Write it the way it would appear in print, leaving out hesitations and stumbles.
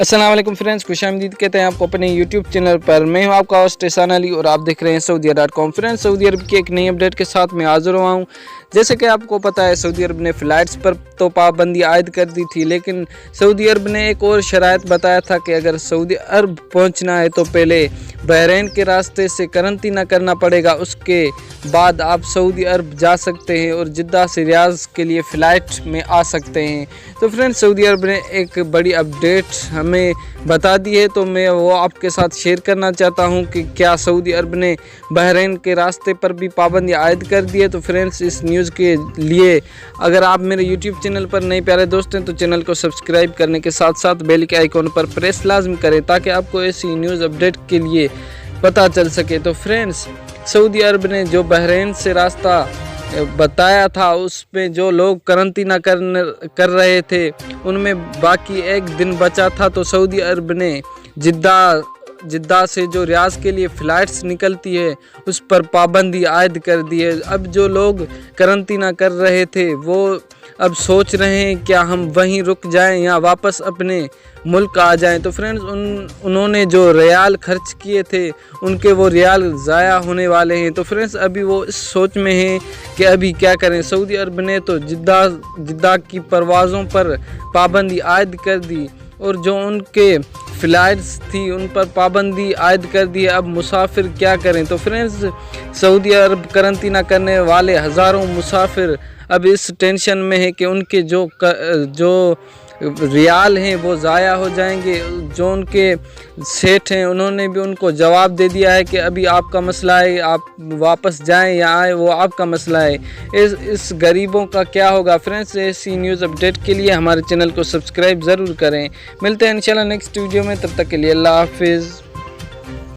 अस्सलाम वालेकुम फ्रेंड्स, खुशामदीद कहते हैं आपको अपने यूट्यूब चैनल पर। मैं हूं आपका होस्ट एहसान अली और आप देख रहे हैं सऊदीया.com। फ्रेंड्स, सऊदी अरब की एक नई अपडेट के साथ मैं हाजिर हुआ हूं। जैसे कि आपको पता है, सऊदी अरब ने फ़्लाइट्स पर तो पाबंदी आयद कर दी थी, लेकिन सऊदी अरब ने एक और शराइत बताया था कि अगर सऊदी अरब पहुंचना है तो पहले बहरीन के रास्ते से करंतना करना पड़ेगा, उसके बाद आप सऊदी अरब जा सकते हैं और जिद्दा से रियाज के लिए फ़्लाइट में आ सकते हैं। तो फ्रेंड्स, सऊदी अरब ने एक बड़ी अपडेट हमें बता दी है, तो मैं वो आपके साथ शेयर करना चाहता हूं कि क्या सऊदी अरब ने बहरीन के रास्ते पर भी पाबंदी आयद कर दी है। तो फ्रेंड्स, इस न्यूज़ के लिए अगर आप मेरे यूट्यूब चैनल पर नए प्यारे दोस्त हैं तो चैनल को सब्सक्राइब करने के साथ साथ बेल के आइकॉन पर प्रेस लाजम करें ताकि आपको ऐसी न्यूज़ अपडेट के लिए पता चल सके। तो फ्रेंड्स, सऊदी अरब ने जो बहरीन से रास्ता बताया था, उस पे जो लोग करंतना कर रहे थे उनमें बाकी एक दिन बचा था, तो सऊदी अरब ने जिद्दा से जो रियाज के लिए फ़्लाइट्स निकलती है उस पर पाबंदी आयद कर दी है। अब जो लोग करंतना कर रहे थे वो अब सोच रहे हैं क्या हम वहीं रुक जाएं या वापस अपने मुल्क आ जाएं। तो फ्रेंड्स, उन्होंने जो रियाल खर्च किए थे उनके वो रियाल ज़ाया होने वाले हैं। तो फ्रेंड्स, अभी वो इस सोच में हैं कि अभी क्या करें। सऊदी अरब ने तो जिद्दा की परवाज़ों पर पाबंदी आयद कर दी और जो उनके फ़्लाइट्स थी उन पर पाबंदी आयद कर दी है। अब मुसाफिर क्या करें। तो फ्रेंड्स, सऊदी अरब करंतना करने वाले हज़ारों मुसाफिर अब इस टेंशन में है कि उनके जो रियाल हैं वो ज़ाया हो जाएंगे। जो उनके सेठ हैं उन्होंने भी उनको जवाब दे दिया है कि अभी आपका मसला है, आप वापस जाएं या आए वो आपका मसला है। इस गरीबों का क्या होगा। फ्रेंड्स, ऐसी न्यूज़ अपडेट के लिए हमारे चैनल को सब्सक्राइब ज़रूर करें। मिलते हैं इंशाल्लाह नेक्स्ट वीडियो में, तब तक के लिए अल्लाह हाफिज़।